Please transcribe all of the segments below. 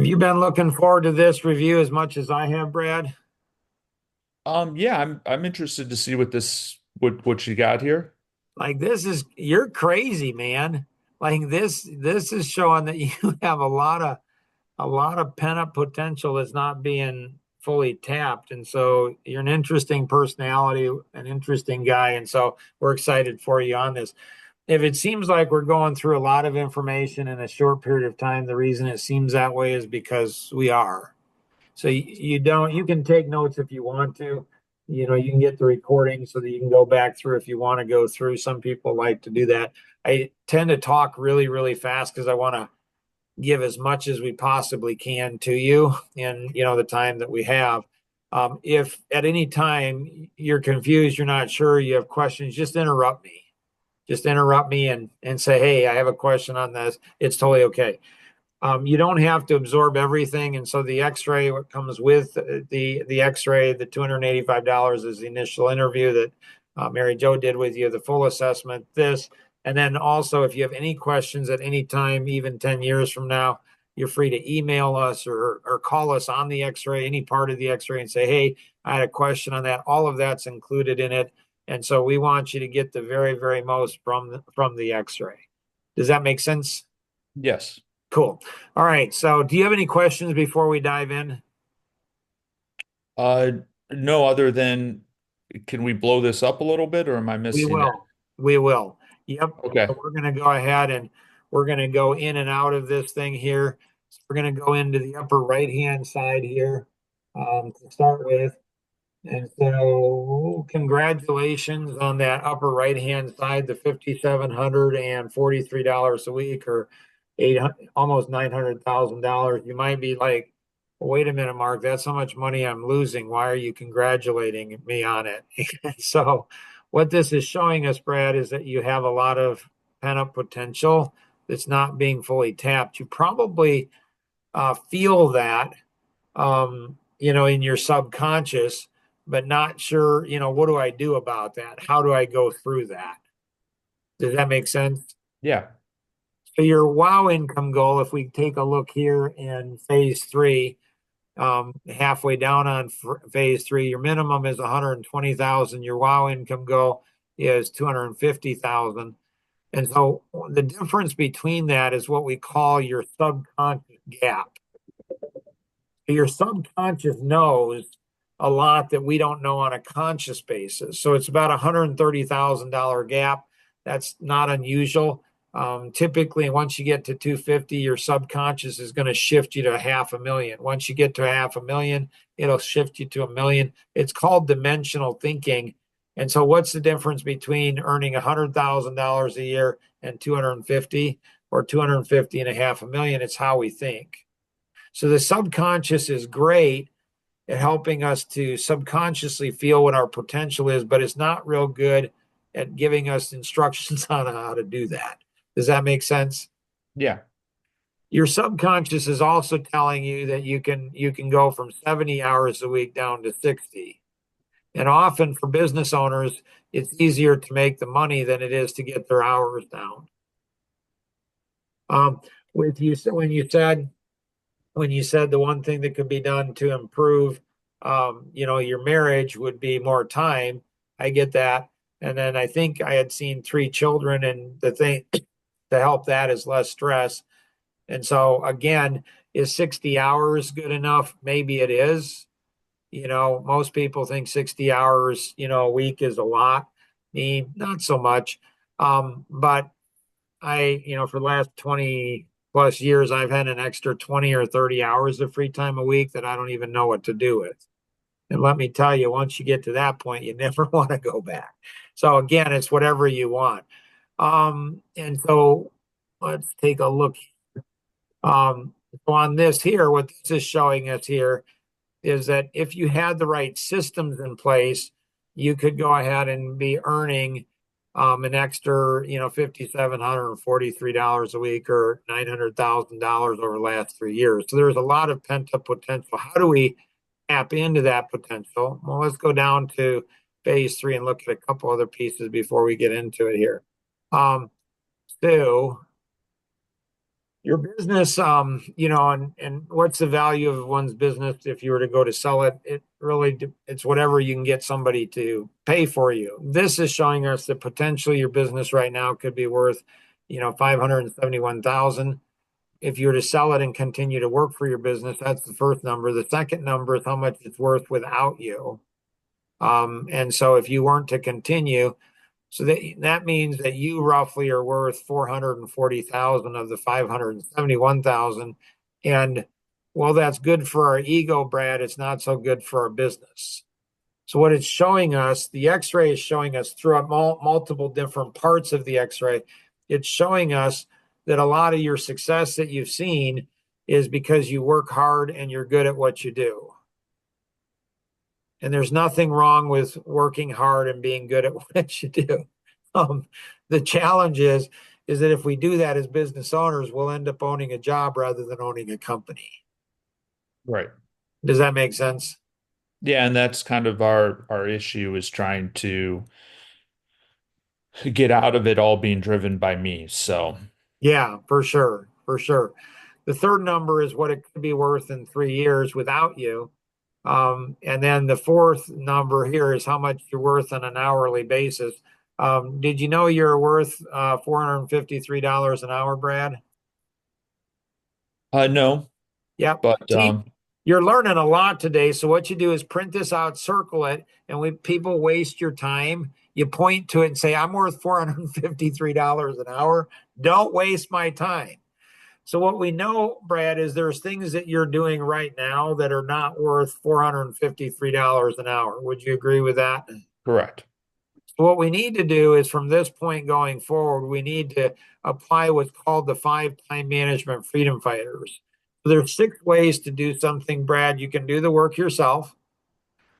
you been looking forward to this review as much as I have, Brad? Yeah, I'm interested to see what you got here. Like you're crazy, man. Like this is showing that you have a lot of pent-up potential that's not being fully tapped. And so you're an interesting personality, an interesting guy. And so we're excited for you on this. If it seems like we're going through a lot of information in a short period of time, the reason it seems that way is because we are. So you can take notes if you want to. You can get the recording so that you can go back through if you want to go through. Some people like to do that. I tend to talk really, really fast because I want to give as much as we possibly can to you in the time that we have. If at any time you're confused, you're not sure, you have questions, just interrupt me. Just interrupt me and say, "Hey, I have a question on this." It's totally okay. You don't have to absorb everything, and so the X-ray, what comes with the X-ray, the $285 is the initial interview that Mary Jo did with you, the full assessment, this, and then also if you have any questions at any time, even 10 years from now, you're free to email us or call us on the X-ray, any part of the X-ray, and say, "Hey, I had a question on that." All of that's included in it, and so we want you to get the very, very most from the X-ray. Does that make sense? Yes. Cool. All right. So, do you have any questions before we dive in? Uh, no, other than can we blow this up a little bit, or am I We missing it? will. We will. Yep. Okay. So we're going to go ahead and we're going to go in and out of this thing here. So we're going to go into the upper right-hand side here to start with. And so, congratulations on that upper right-hand side, the $5,743 a week, or 800, almost $900,000. You might be like, "Wait a minute, Mark, that's how much money I'm losing. Why are you congratulating me on it?" So, what this is showing us, Brad, is that you have a lot of pent-up potential that's not being fully tapped. You probably feel that in your subconscious, but not sure, what do I do about that? How do I go through that? Does that make sense? Yeah. So your wow income goal, if we take a look here in phase three, halfway down on phase three, your minimum is 120,000. Your wow income goal is 250,000. And so the difference between that is what we call your subconscious gap. Your subconscious knows a lot that we don't know on a conscious basis. So it's about $130,000 gap. That's not unusual. Typically, once you get to 250, your subconscious is going to shift you to half a million. Once you get to half a million, it'll shift you to a million. It's called dimensional thinking. And so, what's the difference between earning $100,000 a year and 250 or 250 and a half a million? It's how we think. So the subconscious is great at helping us to subconsciously feel what our potential is, but it's not real good at giving us instructions on how to do that. Does that make sense? Yeah. Your subconscious is also telling you that you can go from 70 hours a week down to 60. And often for business owners, it's easier to make the money than it is to get their hours down. Um, with you when you said the one thing that could be done to improve your marriage would be more time. I get that. And then I think I had seen three children, and the thing to help that is less stress. And so again, is 60 hours good enough? Maybe it is. Most people think 60 hours a week is a lot. Me, not so much. But for the last 20 plus years, I've had an extra 20 or 30 hours of free time a week that I don't even know what to do with. And let me tell you, once you get to that point, you never want to go back. So again, it's whatever you want. And so let's take a look. So on this here, what this is showing us here is that if you had the right systems in place, you could go ahead and be earning an extra, $5,743 a week or $900,000 over the last 3 years. So there's a lot of pent up potential. How do we tap into that potential? Well, let's go down to phase three and look at a couple other pieces before we get into it here. So your business, and what's the value of one's business if you were to go to sell it? It really, it's whatever you can get somebody to pay for you. This is showing us that potentially your business right now could be worth, 571,000. If you were to sell it and continue to work for your business, that's the first number. The second number is how much it's worth without you. And so if you weren't to continue, so that means that you roughly are worth 440,000 of the 571,000. And well, that's good for our ego, Brad. It's not so good for our business. So what it's showing us, the X-ray is showing us throughout multiple different parts of the X-ray. It's showing us that a lot of your success that you've seen is because you work hard and you're good at what you do. And there's nothing wrong with working hard and being good at what you do. Um, the challenge is that if we do that as business owners, we'll end up owning a job rather than owning a company. Right. Does that make sense? Yeah, and that's kind of our issue is trying to get out of it all being driven by me. So, Yeah, for sure. For sure. The third number is what it could be worth in 3 years without you. And then the fourth number here is how much you're worth on an hourly basis. Did you know you're worth $453 an hour, Brad? no, Yep. but See, you're learning a lot today. So what you do is print this out, circle it, and when people waste your time, you point to it and say, I'm worth $453 an hour. Don't waste my time. So what we know, Brad, is there's things that you're doing right now that are not worth $453 an hour. Would you agree with that? correct. So what we need to do is from this point going forward, we need to apply what's called the 5 time management freedom fighters. So there's 6 ways to do something, Brad. You can do the work yourself,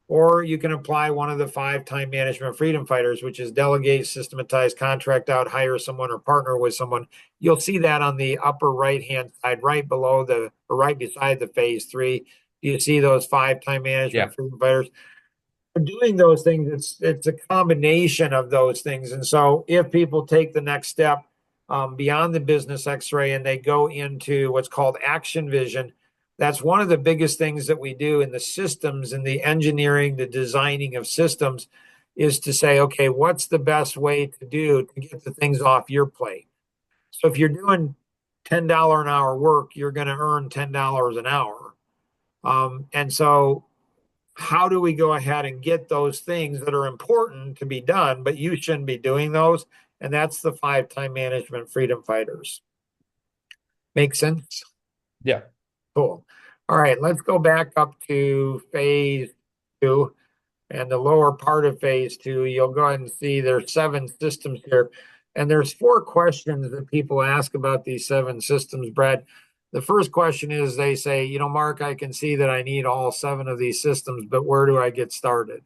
or you can apply one of the 5 time management freedom fighters, which is delegate, systematize, contract out, hire someone, or partner with someone. You'll see that on the upper right hand side, right below or right beside the phase 3. Do you see those 5 time Yeah. management freedom fighters? Doing those things, it's a combination of those things. And so if people take the next step beyond the business X-ray and they go into what's called action vision, that's one of the biggest things that we do in the systems and the engineering, the designing of systems, is to say, okay, what's the best way to do to get the things off your plate? So if you're doing $10 an hour work, you're going to earn $10 an hour. And so how do we go ahead and get those things that are important to be done, but you shouldn't be doing those? And that's the 5 time management freedom fighters. Make sense? Yeah. Cool. All right, let's go back up to phase 2 and the lower part of phase 2. You'll go ahead and see there's 7 systems here. And there's 4 questions that people ask about these 7 systems, Brad. The first question is they say, Mark, I can see that I need all 7 of these systems, but where do I get started?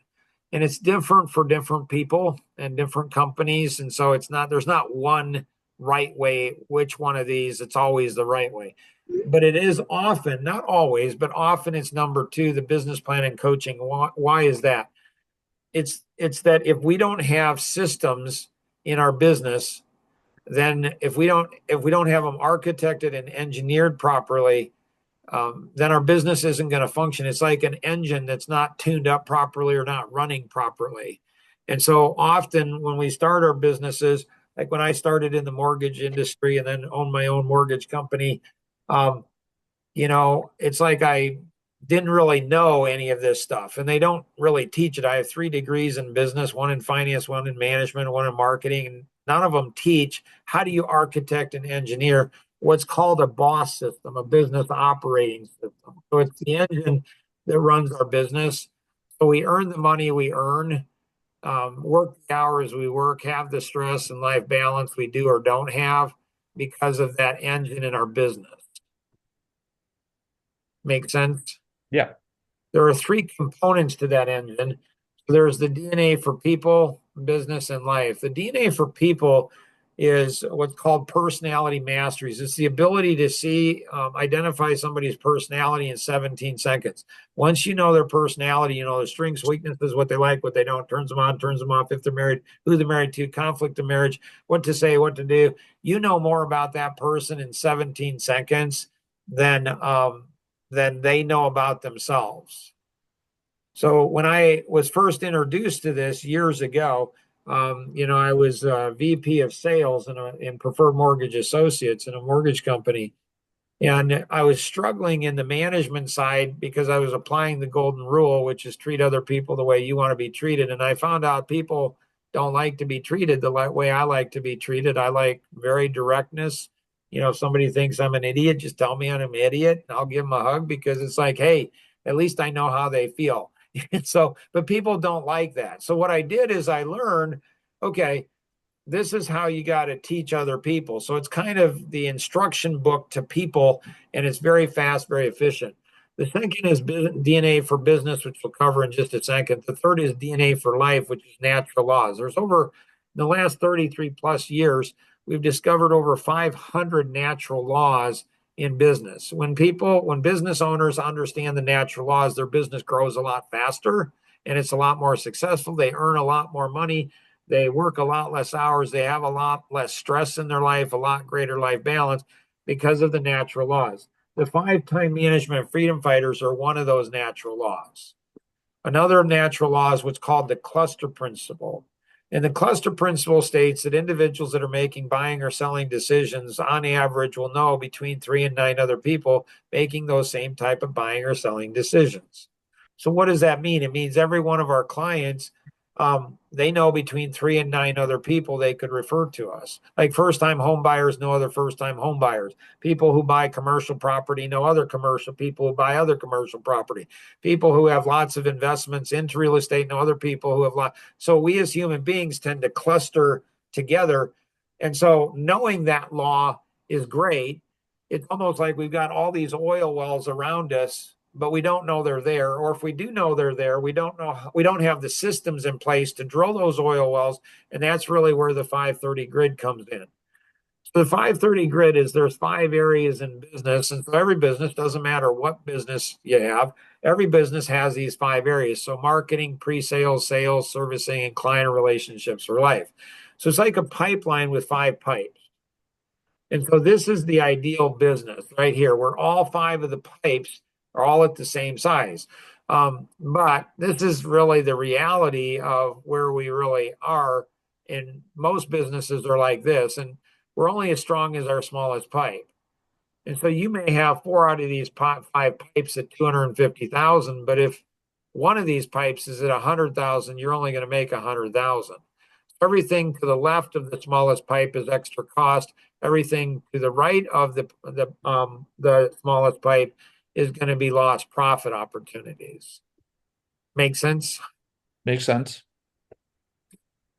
And it's different for different people and different companies. And so there's not one right way, which one of these, it's always the right way. But it is often, not always, but often it's number 2, the business plan and coaching. Why is that? It's that if we don't have systems in our business, then if we don't have them architected and engineered properly, then our business isn't going to function. It's like an engine that's not tuned up properly or not running properly. And so often when we start our businesses, like when I started in the mortgage industry and then owned my own mortgage company, um, it's like I didn't really know any of this stuff, and they don't really teach it. I have 3 degrees in business, one in finance, one in management, one in marketing, and none of them teach how do you architect and engineer what's called a BOSS system, a business operating system. So it's the engine that runs our business. So we earn the money we earn, work the hours we work, have the stress and life balance we do or don't have because of that engine in our business. Make sense? Yeah. There are 3 components to that engine. There's the DNA for people, business, and life. The DNA for people is what's called personality masteries. It's the ability to identify somebody's personality in 17 seconds. Once you know their personality, you know their strengths, weaknesses, what they like, what they don't, turns them on, turns them off, if they're married, who they're married to, conflict of marriage, what to say, what to do. You know more about that person in 17 seconds than they know about themselves. So when I was first introduced to this years ago, I was VP of sales in Preferred Mortgage Associates in a mortgage company. And I was struggling in the management side because I was applying the golden rule, which is treat other people the way you want to be treated. And I found out people don't like to be treated the way I like to be treated. I like very directness. If somebody thinks I'm an idiot, just tell me I'm an idiot and I'll give them a hug because it's like, hey, at least I know how they feel. So, but people don't like that. So what I did is I learned, okay, this is how you got to teach other people. So it's kind of the instruction book to people, and it's very fast, very efficient. The second is DNA for business, which we'll cover in just a second. The third is DNA for life, which is natural laws. There's over the last 33 plus years, we've discovered over 500 natural laws in business. When business owners understand the natural laws, their business grows a lot faster and it's a lot more successful. They earn a lot more money. They work a lot less hours. They have a lot less stress in their life, a lot greater life balance because of the natural laws. The 5 time management freedom fighters are one of those natural laws. Another natural law is what's called the cluster principle. And the cluster principle states that individuals that are making buying or selling decisions on average will know between 3 and 9 other people making those same type of buying or selling decisions. So what does that mean? It means every one of our clients, they know between 3 and 9 other people they could refer to us. Like first-time home buyers know other first-time home buyers. People who buy commercial property know other commercial people who buy other commercial property. People who have lots of investments into real estate know other people who have lots. So we as human beings tend to cluster together. And so knowing that law is great. It's almost like we've got all these oil wells around us, but we don't know they're there. Or if we do know they're there, we don't have the systems in place to drill those oil wells. And that's really where the 530 grid comes in. So the 530 grid is there's 5 areas in business. And so every business, doesn't matter what business you have, every business has these 5 areas. So marketing, pre-sales, sales, servicing, and client relationships for life. So it's like a pipeline with 5 pipes. And so this is the ideal business right here, where all 5 of the pipes are all at the same size. But this is really the reality of where we really are. And most businesses are like this, and we're only as strong as our smallest pipe. And so you may have 4 out of these 5 pipes at 250,000, but if one of these pipes is at 100,000, you're only going to make 100,000. Everything to the left of the smallest pipe is extra cost. Everything to the right of the smallest pipe is going to be lost profit opportunities. Make sense? Makes sense.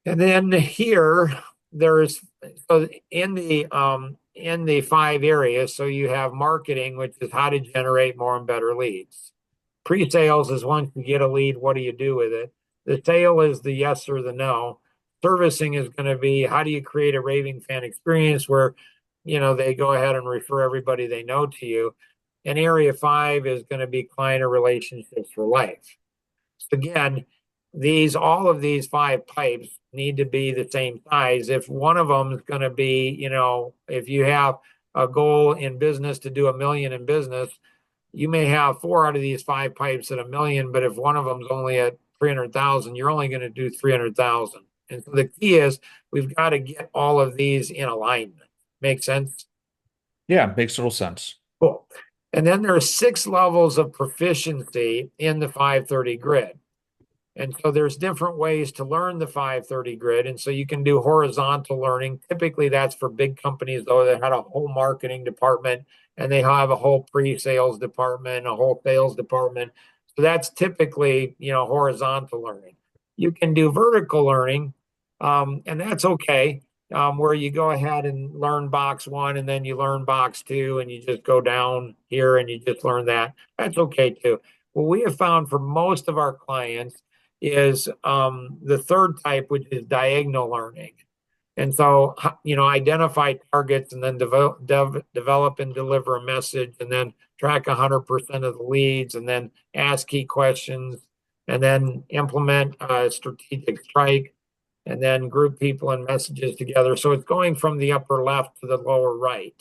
And then here there's so in the 5 areas, so you have marketing, which is how to generate more and better leads. Pre-sales is once you get a lead, what do you do with it? The sale is the yes or the no. Servicing is going to be how do you create a raving fan experience where they go ahead and refer everybody they know to you. And area 5 is going to be client or relationships for life. So again, all of these 5 pipes need to be the same size. If one of them is going to be, if you have a goal in business to do $1 million in business, you may have 4 out of these 5 pipes at $1 million, but if one of them is only at 300,000, you're only going to do 300,000. And so the key is we've got to get all of these in alignment. Make sense? Yeah, makes total sense. Cool. And then there are 6 levels of proficiency in the 530 grid. And so there's different ways to learn the 530 grid. And so you can do horizontal learning. Typically that's for big companies, though, that had a whole marketing department and they have a whole pre-sales department, a whole sales department. So that's typically, horizontal learning. You can do vertical learning, and that's okay, where you go ahead and learn box 1 and then you learn box 2 and you just go down here and you just learn that. That's okay too. What we have found for most of our clients is the third type, which is diagonal learning. And so, identify targets and then develop and deliver a message and then track 100% of the leads and then ask key questions and then implement a strategic strike and then group people and messages together. So it's going from the upper left to the lower right.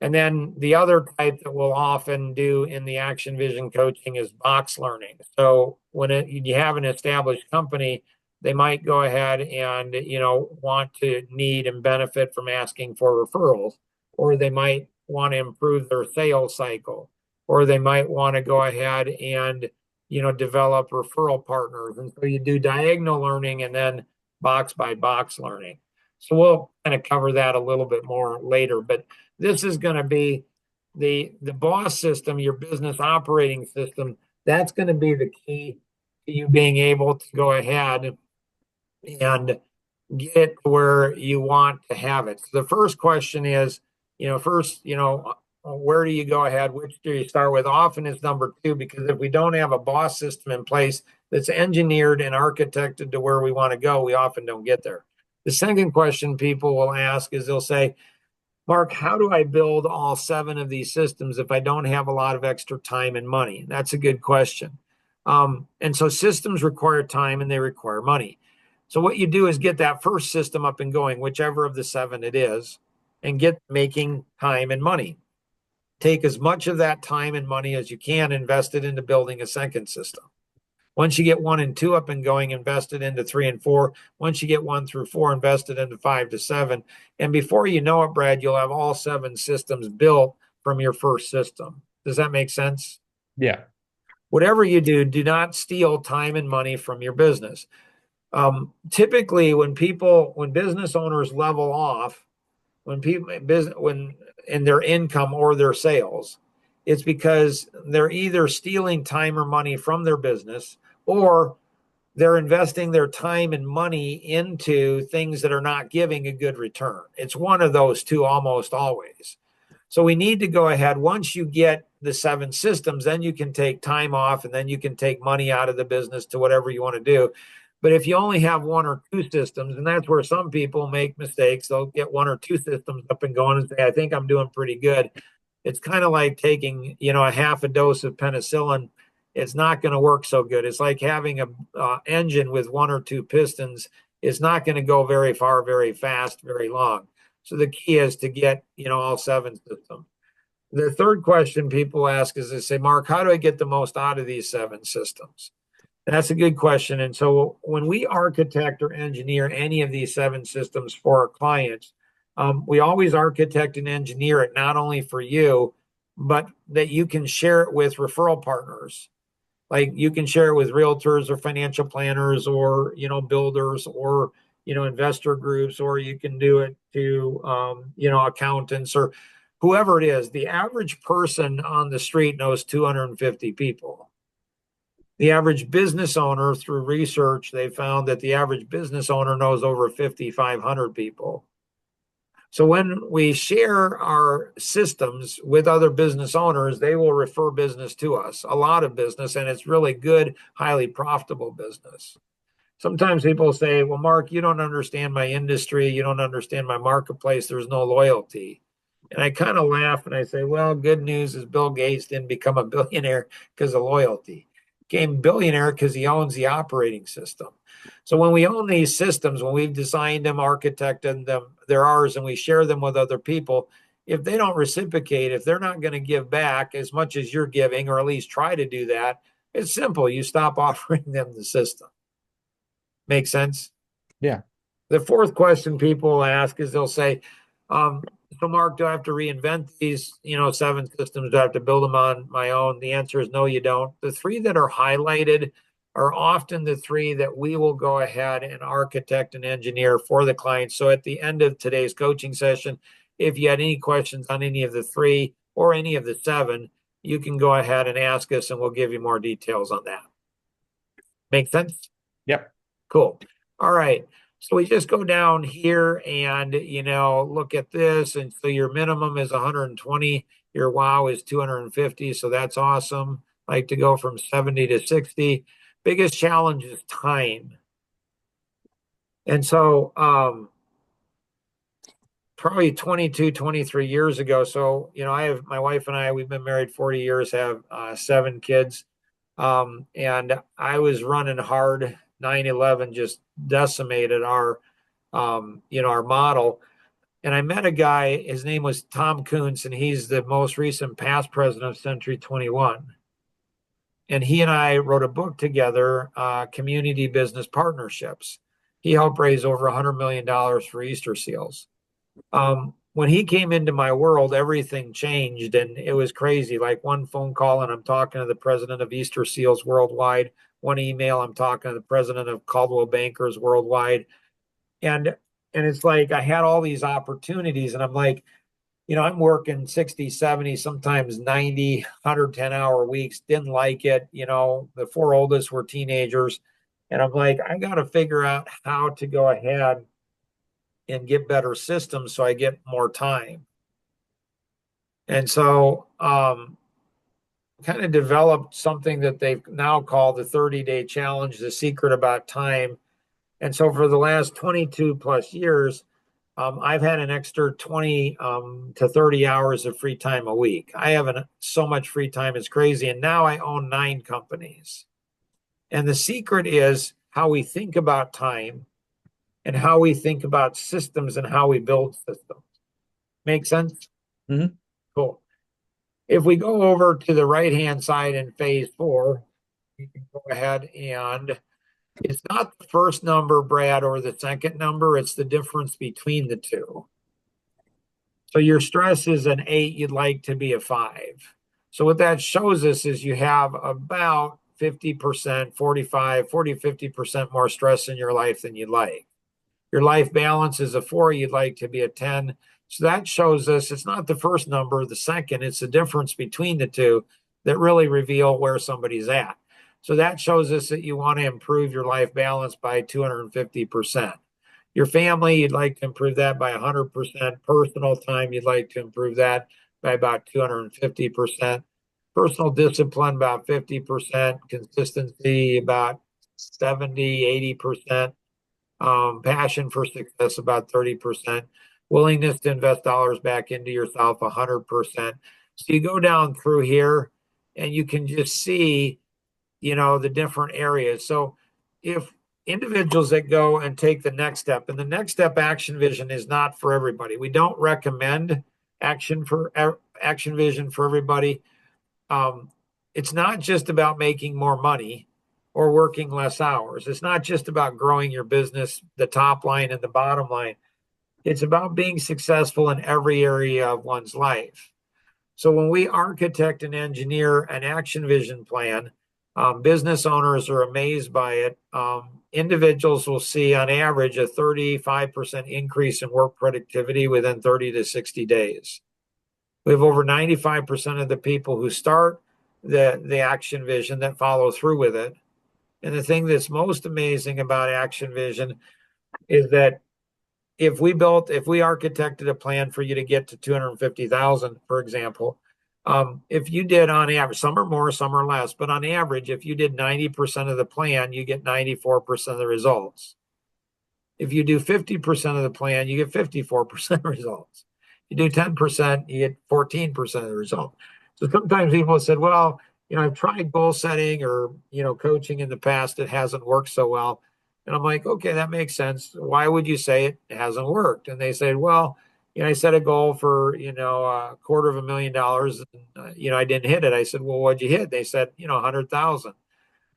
And then the other type that we'll often do in the action vision coaching is box learning. So when you have an established company, they might go ahead and want to need and benefit from asking for referrals, or they might want to improve their sales cycle, or they might want to go ahead and develop referral partners. And so you do diagonal learning and then box by box learning. So we'll kind of cover that a little bit more later, but this is going to be the boss system, your business operating system. That's going to be the key to you being able to go ahead and get where you want to have it. So the first question is, where do you go ahead? Which do you start with? Often it's number two, because if we don't have a boss system in place that's engineered and architected to where we want to go, we often don't get there. The second question people will ask is they'll say, Mark, how do I build all 7 of these systems if I don't have a lot of extra time and money? That's a good question. And so systems require time and they require money. So what you do is get that first system up and going, whichever of the 7 it is, and get making time and money. Take as much of that time and money as you can, invest it into building a second system. Once you get 1 and 2 up and going, invest it into 3 and 4. Once you get 1 through 4, invest it into 5 to 7. And before you know it, Brad, you'll have all 7 systems built from your first system. Does that make sense? Yeah. Whatever you do, do not steal time and money from your business. Typically, when business owners level off, when in their income or their sales, it's because they're either stealing time or money from their business, or they're investing their time and money into things that are not giving a good return. It's one of those two almost always. So we need to go ahead. Once you get the 7 systems, then you can take time off and then you can take money out of the business to whatever you want to do. But if you only have 1 or 2 systems, and that's where some people make mistakes, they'll get 1 or 2 systems up and going and say, I think I'm doing pretty good. It's kind of like taking, a half a dose of penicillin. It's not going to work so good. It's like having a engine with 1 or 2 pistons. It's not going to go very far, very fast, very long. So the key is to get, all 7 systems. The third question people ask is they say, Mark, how do I get the most out of these 7 systems? That's a good question. And so when we architect or engineer any of these 7 systems for our clients, we always architect and engineer it not only for you, but that you can share it with referral partners. Like you can share it with realtors or financial planners or, builders or, investor groups, or you can do it to, accountants or whoever it is. The average person on the street knows 250 people. The average business owner, through research, they found that the average business owner knows over 5,500 people. So when we share our systems with other business owners, they will refer business to us, a lot of business, and it's really good, highly profitable business. Sometimes people say, well, Mark, you don't understand my industry. You don't understand my marketplace. There's no loyalty. And I kind of laugh and I say, well, good news is Bill Gates didn't become a billionaire because of loyalty. He became billionaire because he owns the operating system. So when we own these systems, when we've designed them, architected them, they're ours, and we share them with other people, if they don't reciprocate, if they're not going to give back as much as you're giving, or at least try to do that, it's simple. You stop offering them the system. Make sense? Yeah. The fourth question people ask is they'll say, so Mark, do I have to reinvent these, 7 systems? Do I have to build them on my own? The answer is no, you don't. The 3 that are highlighted are often the 3 that we will go ahead and architect and engineer for the client. So at the end of today's coaching session, if you had any questions on any of the 3 or any of the 7, you can go ahead and ask us and we'll give you more details on that. Make sense? Yep. Cool. All right. So we just go down here and, look at this. And so your minimum is 120. Your wow is 250. So that's awesome. Like to go from 70 to 60. Biggest challenge is time. And so probably 22, 23 years ago. So, I have my wife and I, we've been married 40 years, have 7 kids. And I was running hard. 9/11 just decimated our model. And I met a guy, his name was Tom Kuntz, and he's the most recent past president of Century 21. And he and I wrote a book together, Community Business Partnerships. He helped raise over $100 million for Easter seals. When he came into my world, everything changed and it was crazy. Like one phone call, and I'm talking to the president of Easter Seals worldwide. One email, I'm talking to the president of Caldwell Bankers worldwide. And it's like I had all these opportunities, and I'm like, I'm working 60, 70, sometimes 90, 110-hour weeks. Didn't like it. The 4 oldest were teenagers. And I'm like, I got to figure out how to go ahead and get better systems so I get more time. And so kind of developed something that they've now called the 30-day challenge, the secret about time. And so for the last 22 plus years, I've had an extra 20 to 30 hours of free time a week. I have so much free time, it's crazy. And now I own 9 companies. And the secret is how we think about time and how we think about systems and how we build systems. Make sense? Mm-hmm. Cool. If we go over to the right-hand side in phase 4, you can go ahead and it's not the first number, Brad, or the second number. It's the difference between the two. So your stress is an 8, you'd like to be a 5. So what that shows us is you have about 50%, 45, 40, 50% more stress in your life than you'd like. Your life balance is a 4, you'd like to be a 10. So that shows us it's not the first number, the second, it's the difference between the two that really reveal where somebody's at. So that shows us that you want to improve your life balance by 250%. Your family, you'd like to improve that by 100%. Personal time, you'd like to improve that by about 250%. Personal discipline, about 50%. Consistency, about 70, 80%. Passion for success, about 30%. Willingness to invest dollars back into yourself, 100%. So you go down through here and you can just see the different areas. So if individuals that go and take the next step, and the next step action vision is not for everybody. We don't recommend action vision for everybody. It's not just about making more money or working less hours. It's not just about growing your business, the top line and the bottom line. It's about being successful in every area of one's life. So when we architect and engineer an action vision plan, business owners are amazed by it. Individuals will see on average a 35% increase in work productivity within 30 to 60 days. We have over 95% of the people who start the action vision that follow through with it. And the thing that's most amazing about action vision is that if we architected a plan for you to get to 250,000, for example, if you did on average, some are more, some are less, but on average, if you did 90% of the plan, you get 94% of the results. If you do 50% of the plan, you get 54% results. If you do 10%, you get 14% of the result. So sometimes people have said, well, I've tried goal setting or, coaching in the past. It hasn't worked so well. And I'm like, okay, that makes sense. Why would you say it hasn't worked? And they said, well, I set a goal for, $250,000. And, I didn't hit it. I said, well, what'd you hit? They said, 100,000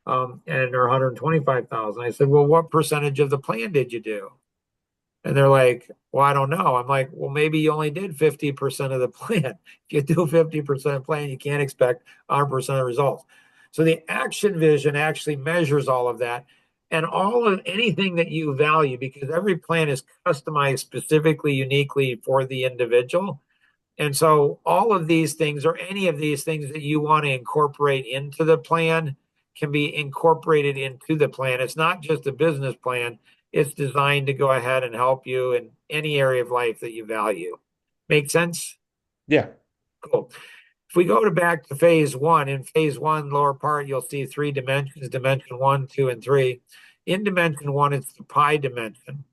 or 125,000. I said, well, what percentage of the plan did you do? And they're like, well, I don't know. I'm like, well, maybe you only did 50% of the plan. If you do 50% of the plan, you can't expect 100% of results. So the action vision actually measures all of that and all of anything that you value, because every plan is customized specifically, uniquely for the individual. And so all of these things or any of these things that you want to incorporate into the plan can be incorporated into the plan. It's not just a business plan. It's designed to go ahead and help you in any area of life that you value. Make sense? Yeah. Cool. If we go back to phase 1, in phase 1, lower part, you'll see 3 dimensions, dimension 1, 2, and 3. In dimension 1, it's the pie dimension.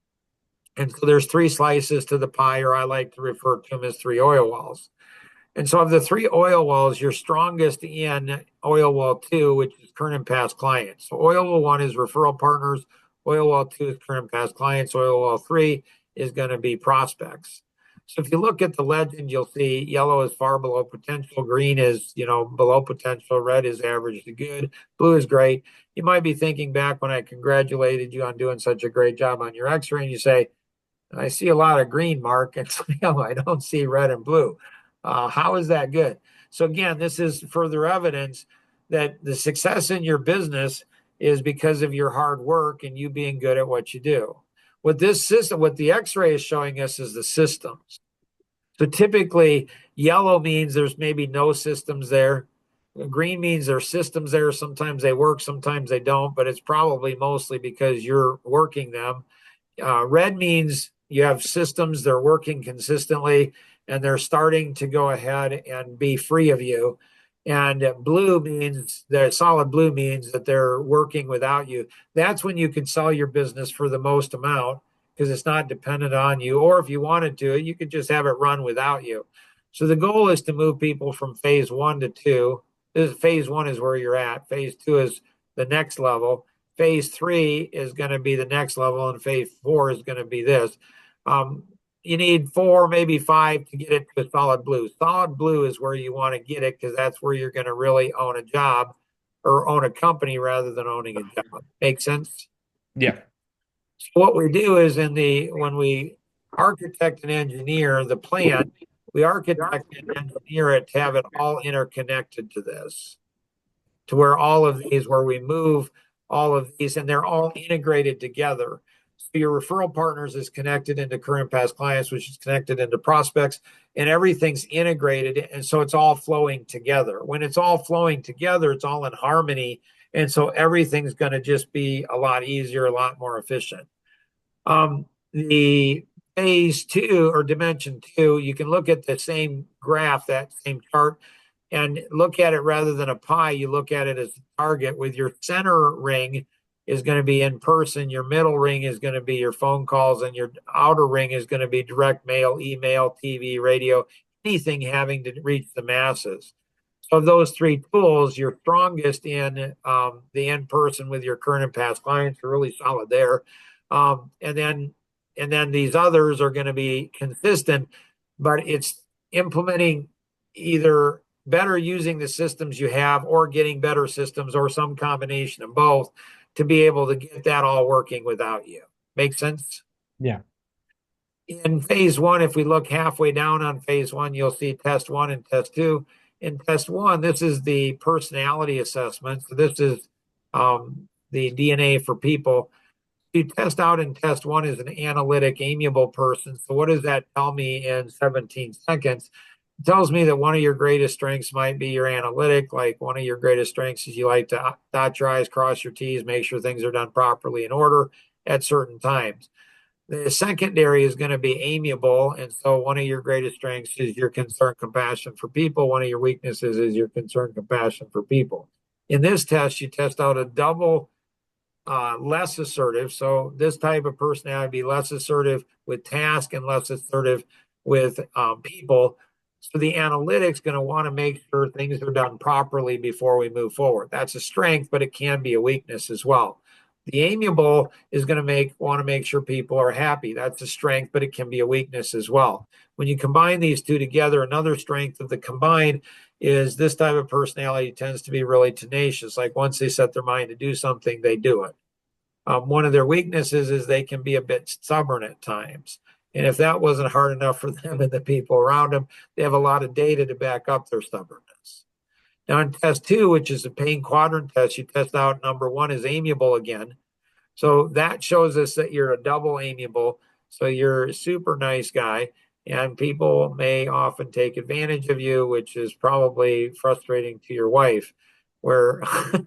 And so there's three slices to the pie, or I like to refer to them as three oil wells. And so of the three oil wells, you're strongest in oil well two, which is current and past clients. So oil well one is referral partners. Oil well two is current and past clients. Oil well three is going to be prospects. So if you look at the legend, you'll see yellow is far below potential. Green is, below potential. Red is average to good. Blue is great. You might be thinking back when I congratulated you on doing such a great job on your x-ray, and you say, I see a lot of green, Mark, and so, I don't see red and blue. How is that good? So again, this is further evidence that the success in your business is because of your hard work and you being good at what you do. What this system, what the X-ray is showing us is the systems. So typically, yellow means there's maybe no systems there. Green means there's systems there. Sometimes they work, sometimes they don't, but it's probably mostly because you're working them. Red means you have systems, they're working consistently, and they're starting to go ahead and be free of you. And blue means the solid blue means that they're working without you. That's when you can sell your business for the most amount because it's not dependent on you. Or if you wanted to, you could just have it run without you. So the goal is to move people from phase one to two. Phase one is where you're at. Phase two is the next level. Phase three is going to be the next level, and phase four is going to be this. You need 4, maybe 5 to get it to solid blue. Solid blue is where you want to get it because that's where you're going to really own a job or own a company rather than owning a job. Make sense? Yeah. So what we do is when we architect and engineer the plan, we architect and engineer it to have it all interconnected to this, to where all of these, where we move all of these, and they're all integrated together. So your referral partners is connected into current past clients, which is connected into prospects, and everything's integrated. And so it's all flowing together. When it's all flowing together, it's all in harmony. And so everything's going to just be a lot easier, a lot more efficient. The phase two or dimension two, you can look at the same graph, that same chart, and look at it rather than a pie. You look at it as a target with your center ring is going to be in person. Your middle ring is going to be your phone calls, and your outer ring is going to be direct mail, email, TV, radio, anything having to reach the masses. So of those three tools, you're strongest in the in-person with your current and past clients. You're really solid there. And then these others are going to be consistent, but it's implementing either better using the systems you have or getting better systems or some combination of both to be able to get that all working without you. Make sense? Yeah. In phase one, if we look halfway down on phase one, you'll see test one and test two. In test one, this is the personality assessment. So this is the DNA for people. You test out in test one is an analytic, amiable person. So what does that tell me in 17 seconds? It tells me that one of your greatest strengths might be your analytic. Like one of your greatest strengths is you like to dot your I's, cross your T's, make sure things are done properly in order at certain times. The secondary is going to be amiable. And so one of your greatest strengths is your concern, compassion for people. One of your weaknesses is your concern, compassion for people. In this test, you test out a double less assertive. So this type of personality would be less assertive with task and less assertive with people. So the analytics going to want to make sure things are done properly before we move forward. That's a strength, but it can be a weakness as well. The amiable is going to want to make sure people are happy. That's a strength, but it can be a weakness as well. When you combine these two together, another strength of the combined is this type of personality tends to be really tenacious. Like once they set their mind to do something, they do it. One of their weaknesses is they can be a bit stubborn at times. And if that wasn't hard enough for them and the people around them, they have a lot of data to back up their stubbornness. Now in test two, which is a pain quadrant test, you test out number one is amiable again. So that shows us that you're a double amiable. So you're a super nice guy, and people may often take advantage of you, which is probably frustrating to your wife. Where,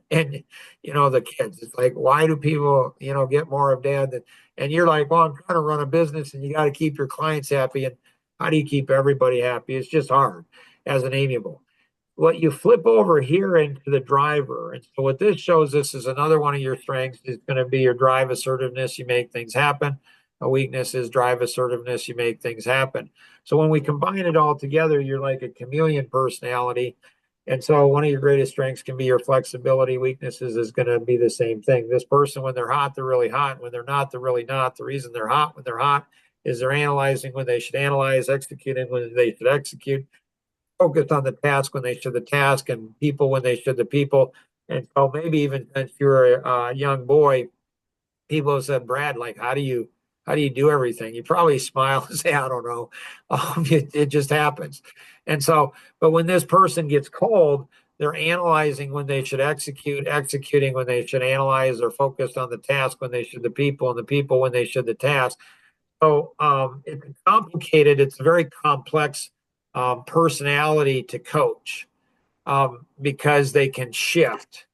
and the kids, it's like, why do people, get more of dad? And you're like, well, I'm trying to run a business and you got to keep your clients happy. And how do you keep everybody happy? It's just hard as an amiable. What you flip over here into the driver. And so what this shows us is another one of your strengths is going to be your drive, assertiveness. You make things happen. A weakness is drive, assertiveness. You make things happen. So when we combine it all together, you're like a chameleon personality. And so one of your greatest strengths can be your flexibility. Weaknesses is going to be the same thing. This person, when they're hot, they're really hot. When they're not, they're really not. The reason they're hot when they're hot is they're analyzing when they should analyze, executing when they should execute, focused on the task when they should the task, and people when they should the people. And so maybe even since you're a young boy, people have said, Brad, like, how do you do everything? You probably smile and say, I don't know. It just happens. And so, but when this person gets cold, they're analyzing when they should execute, executing when they should analyze. They're focused on the task when they should the people, and the people when they should the task. So it's complicated. It's a very complex personality to coach because they can shift.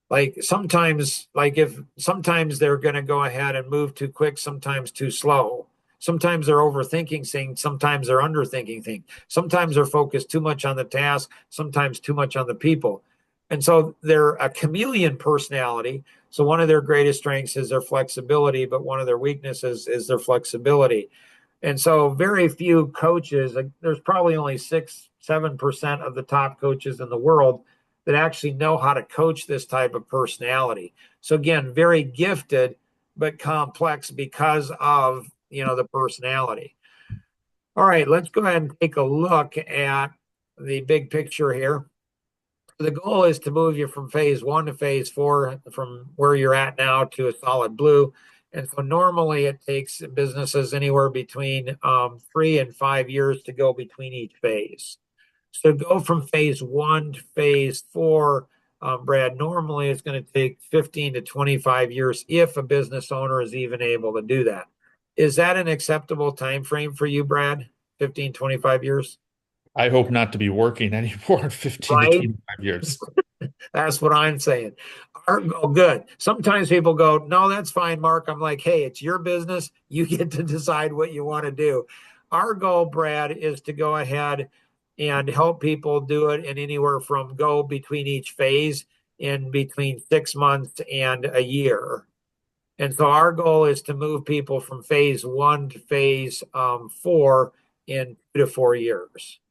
Like sometimes, like if sometimes they're going to go ahead and move too quick, sometimes too slow. Sometimes they're overthinking things, sometimes they're underthinking things. Sometimes they're focused too much on the task, sometimes too much on the people. And so they're a chameleon personality. So one of their greatest strengths is their flexibility, but one of their weaknesses is their flexibility. And so very few coaches, like there's probably only 6, 7% of the top coaches in the world that actually know how to coach this type of personality. So again, very gifted, but complex because of, the personality. All right, let's go ahead and take a look at the big picture here. The goal is to move you from phase one to phase four, from where you're at now to a solid blue. And so normally it takes businesses anywhere between 3 and 5 years to go between each phase. So go from phase one to phase four, Brad, normally it's going to take 15 to 25 years if a business owner is even able to do that. Is that an acceptable time frame for you, Brad? 15, 25 years? I hope not to be working anymore in 15 to Right? 25 years. That's what I'm saying. Good. Sometimes people go, no, that's fine, Mark. I'm like, hey, it's your business. You get to decide what you want to do. Our goal, Brad, is to go ahead and help people do it in anywhere from go between each phase in between 6 months and a year. And so our goal is to move people from phase one to phase four in 2 to 4 years.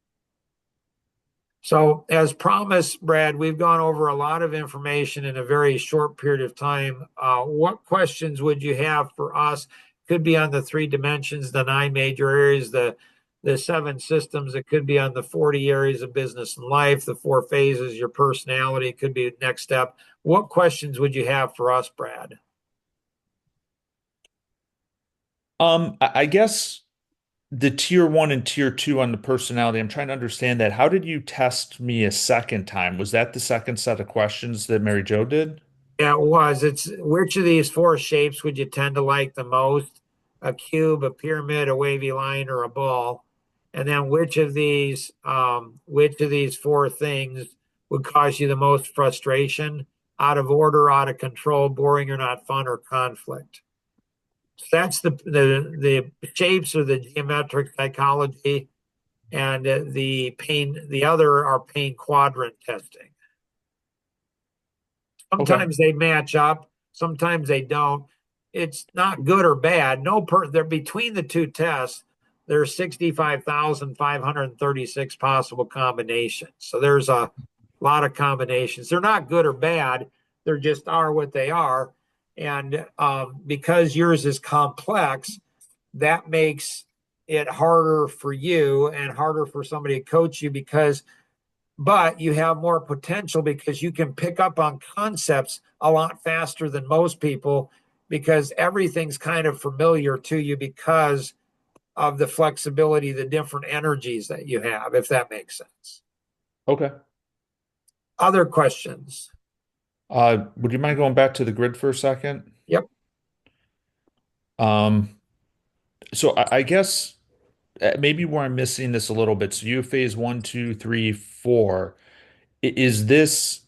So, as promised, Brad, we've gone over a lot of information in a very short period of time. What questions would you have for us? Could be on the 3 dimensions, the 9 major areas, the 7 systems. It could be on the 40 areas of business and life, the 4 phases, your personality. It could be next step. What questions would you have for us, Brad? I guess the tier one and tier two on the personality, I'm trying to understand that. How did you test me a second time? Was that the second set of questions that Mary Jo did? Yeah, it was. It's which of these 4 shapes would you tend to like the most? A cube, a pyramid, a wavy line, or a ball? And then which of these 4 things would cause you the most frustration? Out of order, out of control, boring or not fun, or conflict. So that's the shapes or the geometric psychology, and the other are pain quadrant testing. Okay. Sometimes they match up, sometimes they don't. It's not good or bad. No they're between the 2 tests. There's 65,536 possible combinations. So there's a lot of combinations. They're not good or bad. They're just are what they are. And because yours is complex, that makes it harder for you and harder for somebody to coach you but you have more potential because you can pick up on concepts a lot faster than most people because everything's kind of familiar to you because of the flexibility, the different energies that you have, if that makes sense. Okay. Other questions? Would you mind going back to the grid for a second? Yep. Um, so I guess maybe where I'm missing this a little bit. So you have phase one, two, three, four. Is this,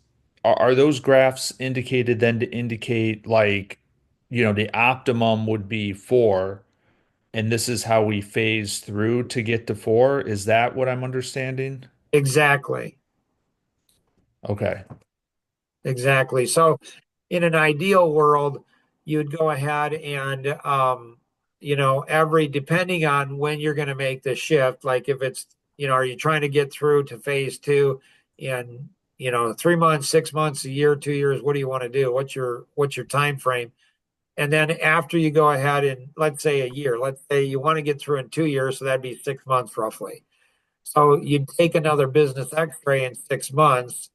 are those graphs indicated then to indicate like, the optimum would be four, and this is how we phase through to get to four? Is that what I'm understanding? Exactly. Okay. Exactly. So in an ideal world, you'd go ahead and every, depending on when you're going to make the shift, like if it's, are you trying to get through to phase two in, 3 months, 6 months, a year, 2 years? What do you want to do? What's your time frame? And then after you go ahead and let's say a year, let's say you want to get through in 2 years, so that'd be 6 months roughly. So you'd take another business x-ray in 6 months,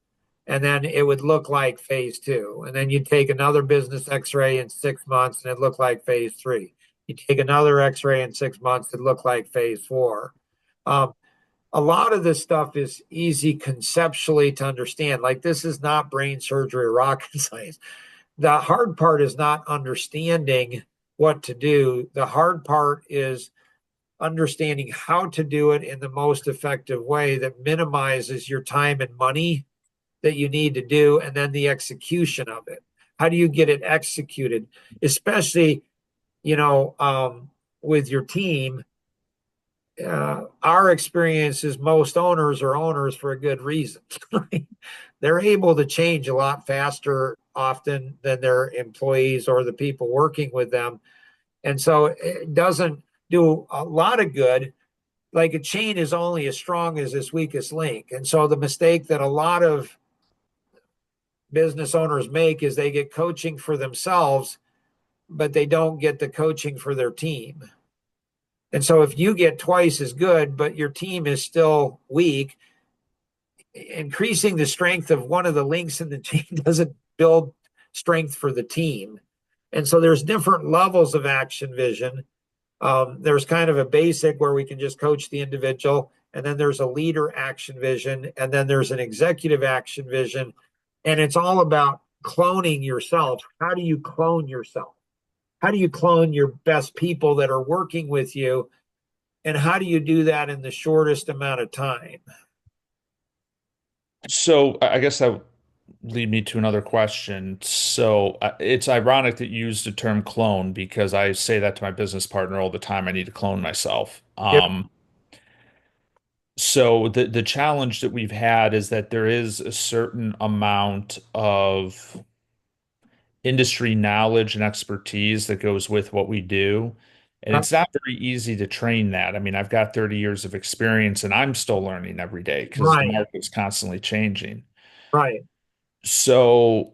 and then it would look like phase two. And then you'd take another business x-ray in 6 months, and it looked like phase three. You take another x-ray in 6 months, it looked like phase four. Um, a lot of this stuff is easy conceptually to understand. Like this is not brain surgery or rocket science. The hard part is not understanding what to do. The hard part is understanding how to do it in the most effective way that minimizes your time and money that you need to do, and then the execution of it. How do you get it executed? Especially, with your team. Our experience is most owners are owners for a good reason. They're able to change a lot faster often than their employees or the people working with them. And so it doesn't do a lot of good. Like a chain is only as strong as its weakest link. And so the mistake that a lot of business owners make is they get coaching for themselves, but they don't get the coaching for their team. And so if you get twice as good, but your team is still weak, increasing the strength of one of the links in the chain doesn't build strength for the team. And so there's different levels of action vision. There's kind of a basic where we can just coach the individual, and then there's a leader action vision, and then there's an executive action vision. And it's all about cloning yourself. How do you clone yourself? How do you clone your best people that are working with you? And how do you do that in the shortest amount of time? So I guess that would lead me to another question. So it's ironic that you used the term clone because I say that to my business partner all the time. I need to clone myself. Yep. So the challenge that we've had is that there is a certain amount of industry knowledge and expertise that goes with what we do. And it's not very easy to train that. I mean, I've got 30 years of experience and I'm still learning every day because the Right, market's constantly changing. right, So,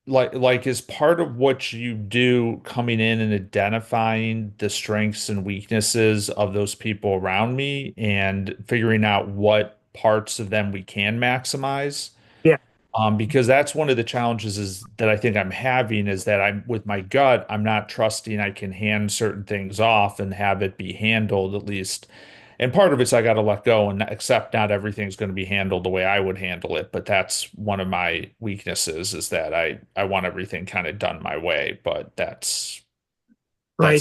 like as part of what you do coming in and identifying the strengths and weaknesses of those people around me and figuring out what parts of them we can maximize. yeah, Because that's one of the challenges is that I think I'm having is that I'm with my gut, I'm not trusting I can hand certain things off and have it be handled at least. And part of it's I got to let go and accept not everything's going to be handled the way I would handle it. But that's one of my weaknesses is that I want everything kind of done my way. But right. that's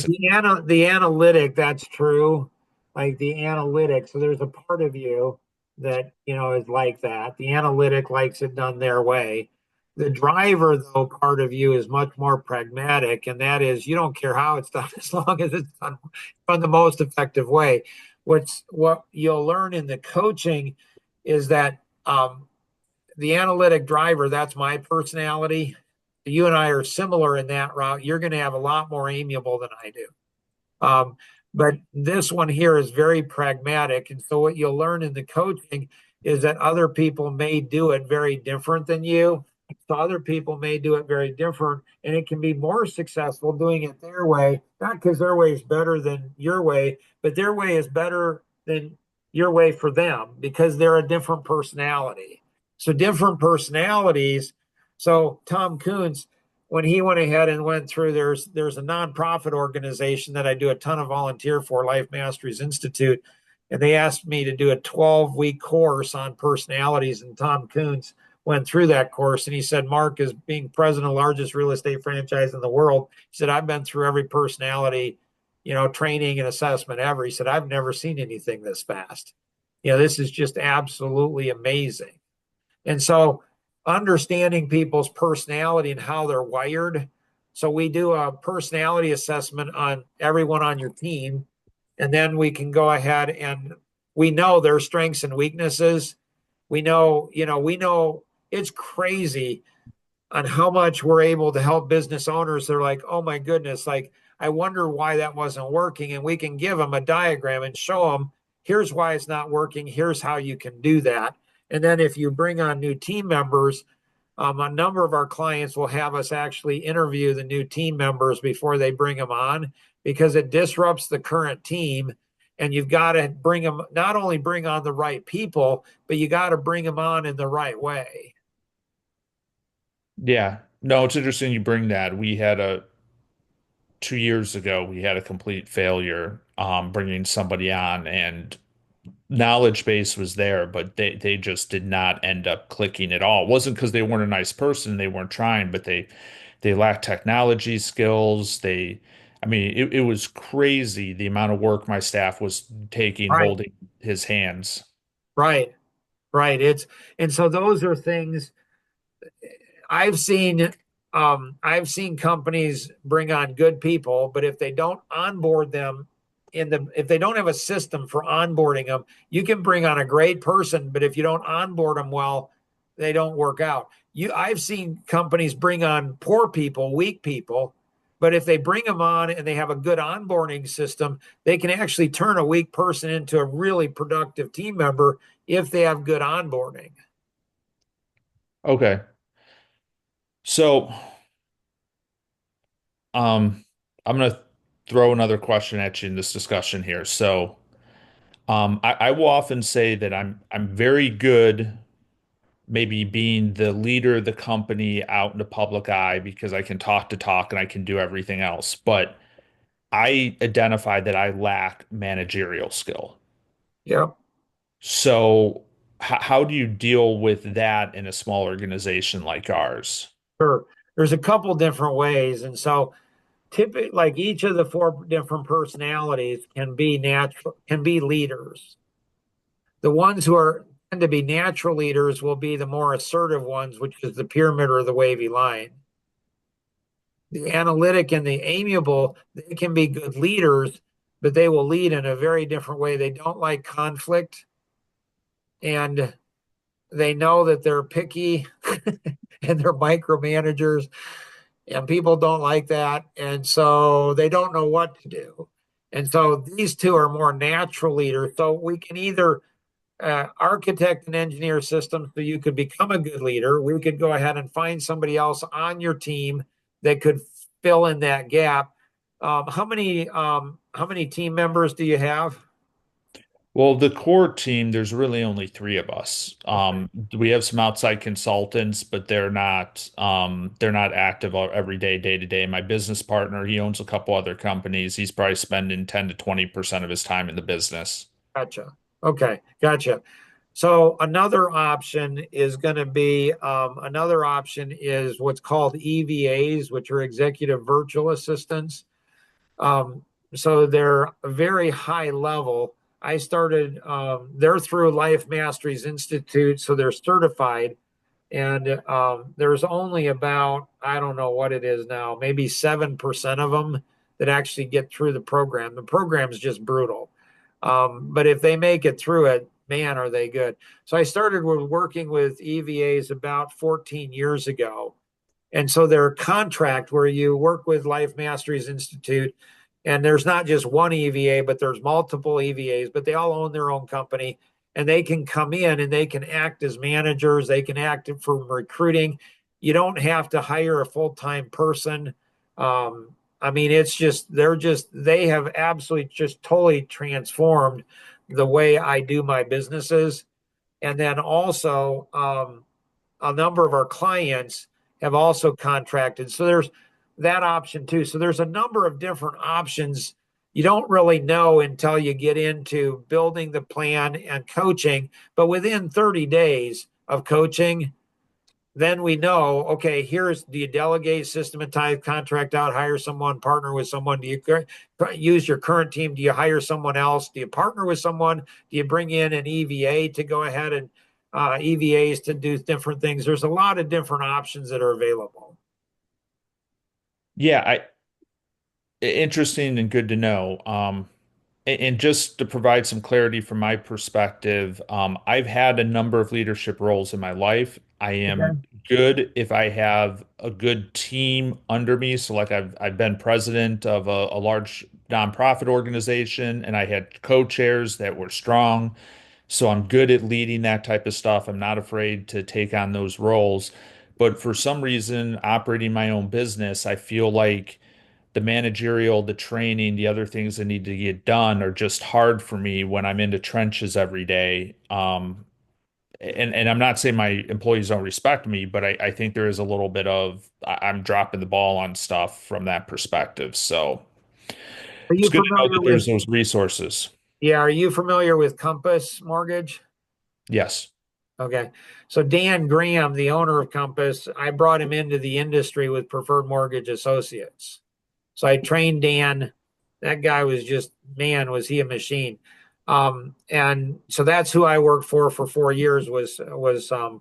it. The analytic, that's true. Like the analytic. So there's a part of you that, is like that. The analytic likes it done their way. The driver, though, part of you is much more pragmatic, and that is you don't care how it's done as long as it's done the most effective way. What you'll learn in the coaching is that the analytic driver, that's my personality. You and I are similar in that route. You're going to have a lot more amiable than I do. Um, but this one here is very pragmatic. And so what you'll learn in the coaching is that other people may do it very different than you. So other people may do it very different, and it can be more successful doing it their way, not because their way is better than your way, but their way is better than your way for them because they're a different personality. So different personalities. So Tom Coons, when he went ahead and went through, there's a nonprofit organization that I do a ton of volunteer for, Life Masteries Institute, and they asked me to do a 12-week course on personalities, and Tom Coons went through that course, and he said, Mark, as being president of the largest real estate franchise in the world, he said, I've been through every personality, training and assessment ever. He said, I've never seen anything this fast. This is just absolutely amazing. And so understanding people's personality and how they're wired. So we do a personality assessment on everyone on your team. And then we can go ahead and we know their strengths and weaknesses. We know it's crazy on how much we're able to help business owners. They're like, oh my goodness, like I wonder why that wasn't working. And we can give them a diagram and show them, here's why it's not working. Here's how you can do that. And then if you bring on new team members, a number of our clients will have us actually interview the new team members before they bring them on because it disrupts the current team. And you've got to bring them, not only bring on the right people, but you got to bring them on in the right way. Yeah. No, it's interesting you bring that. We had a 2 years ago, we had a complete failure bringing somebody on, and knowledge base was there, but they just did not end up clicking at all. It wasn't because they weren't a nice person, they weren't trying, but they lacked technology skills. I mean, it was crazy the amount of work my staff was taking Right, holding his hands. right, right. And so those are things I've seen. I've seen companies bring on good people, but if they don't onboard them if they don't have a system for onboarding them, you can bring on a great person, but if you don't onboard them well, they don't work out. I've seen companies bring on poor people, weak people, but if they bring them on and they have a good onboarding system, they can actually turn a weak person into a really productive team member if they have good onboarding. Okay. So, um, I'm gonna throw another question at you in this discussion here. So, I will often say that I'm very good maybe being the leader of the company out in the public eye because I can talk to talk and I can do everything else. But I identify that I lack managerial skill. Yep. So, how do you deal with that in a small organization like ours? Sure. There's a couple different ways. And so typically like each of the four different personalities can be leaders. The ones who are tend to be natural leaders will be the more assertive ones, which is the pyramid or the wavy line. The analytic and the amiable, they can be good leaders, but they will lead in a very different way. They don't like conflict and they know that they're picky and they're micromanagers and people don't like that. And so they don't know what to do. And so these two are more natural leaders. So we can either architect and engineer systems so you could become a good leader. We could go ahead and find somebody else on your team that could fill in that gap. How many team members do you have? Well, the core team, there's really only three of us. Okay, We have some outside consultants, but they're not active every day, day to day. My business partner, he owns a couple other companies. He's probably spending 10 to 20% of his time in the business. gotcha. Okay, gotcha. So another option is what's called EVAs, which are executive virtual assistants. Um, so they're very high level. They're through Life Masteries Institute, so they're certified. And there's only about, I don't know what it is now, maybe 7% of them that actually get through the program. The program's just brutal. But if they make it through it, man, are they good. So I started working with EVAs about 14 years ago. And so they're a contract where you work with Life Masteries Institute, and there's not just one EVA, but there's multiple EVAs, but they all own their own company, and they can come in and they can act as managers. They can act for recruiting. You don't have to hire a full-time person. I mean, they have absolutely just totally transformed the way I do my businesses. And then also, a number of our clients have also contracted. So there's that option too. So there's a number of different options. You don't really know until you get into building the plan and coaching. But within 30 days of coaching, then we know, okay, do you delegate, systematize, contract out, hire someone, partner with someone? Do you use your current team? Do you hire someone else? Do you partner with someone? Do you bring in an EVA to go ahead and EVAs to do different things? There's a lot of different options that are available. Yeah, interesting and good to know. And just to provide some clarity from my perspective, I've had a number of leadership roles in my life. I am Okay. good if I have a good team under me. So like I've been president of a large nonprofit organization and I had co-chairs that were strong. So I'm good at leading that type of stuff. I'm not afraid to take on those roles. But for some reason, operating my own business, I feel like the managerial, the training, the other things that need to get done are just hard for me when I'm in the trenches every day. And I'm not saying my employees don't respect me, but I think there is a little bit of I'm dropping the ball on stuff from that perspective. So Are it's you good to know familiar that there's with, those resources. yeah, are you familiar with Compass Mortgage? Yes. Okay. So Dan Graham, the owner of Compass, I brought him into the industry with Preferred Mortgage Associates. So I trained Dan. That guy was just, man, was he a machine. And so that's who I worked for 4 years was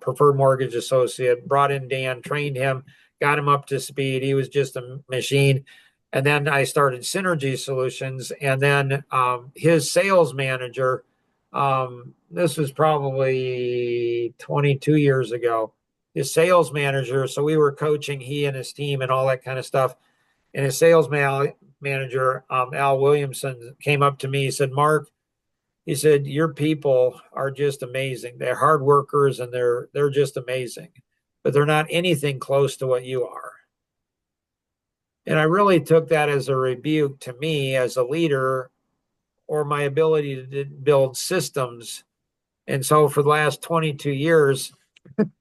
Preferred Mortgage Associate. Brought in Dan, trained him, got him up to speed. He was just a machine. And then I started Synergy Solutions, and then his sales manager. This was probably 22 years ago. His sales manager. So we were coaching he and his team and all that kind of stuff, and his manager, Al Williamson, came up to me. He said, "Mark," he said, "your people are just amazing. They're hard workers and they're just amazing, but they're not anything close to what you are." And I really took that as a rebuke to me as a leader or my ability to build systems. And so for the last 22 years, I'm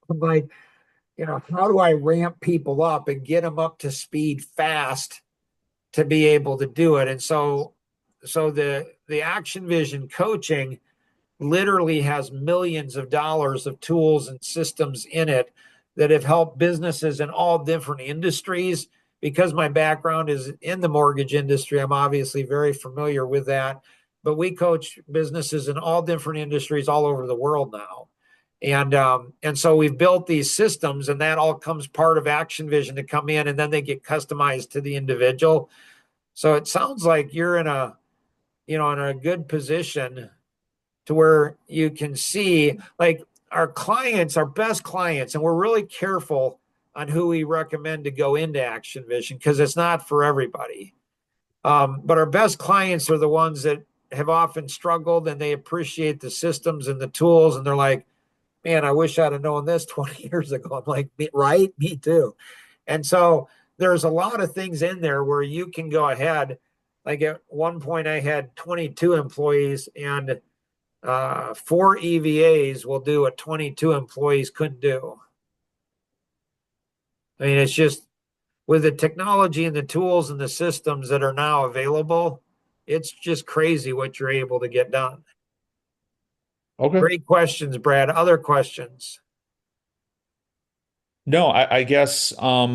like, how do I ramp people up and get them up to speed fast to be able to do it? And so the Action Vision coaching literally has millions of dollars of tools and systems in it that have helped businesses in all different industries. Because my background is in the mortgage industry, I'm obviously very familiar with that. But we coach businesses in all different industries all over the world now. And so we've built these systems, and that all comes part of Action Vision to come in, and then they get customized to the individual. So it sounds like you're in a good position to where you can see like our clients, our best clients, and we're really careful on who we recommend to go into Action Vision because it's not for everybody. But our best clients are the ones that have often struggled and they appreciate the systems and the tools, and they're like, "Man, I wish I'd have known this 20 years ago." I'm like, "Right, me too." And so there's a lot of things in there where you can go ahead. Like at one point, I had 22 employees, and four EVAs will do what 22 employees couldn't do. I mean, it's just with the technology and the tools and the systems that are now available, it's just crazy what you're able to get done. Okay. Great questions, Brad. Other questions? No, I guess talk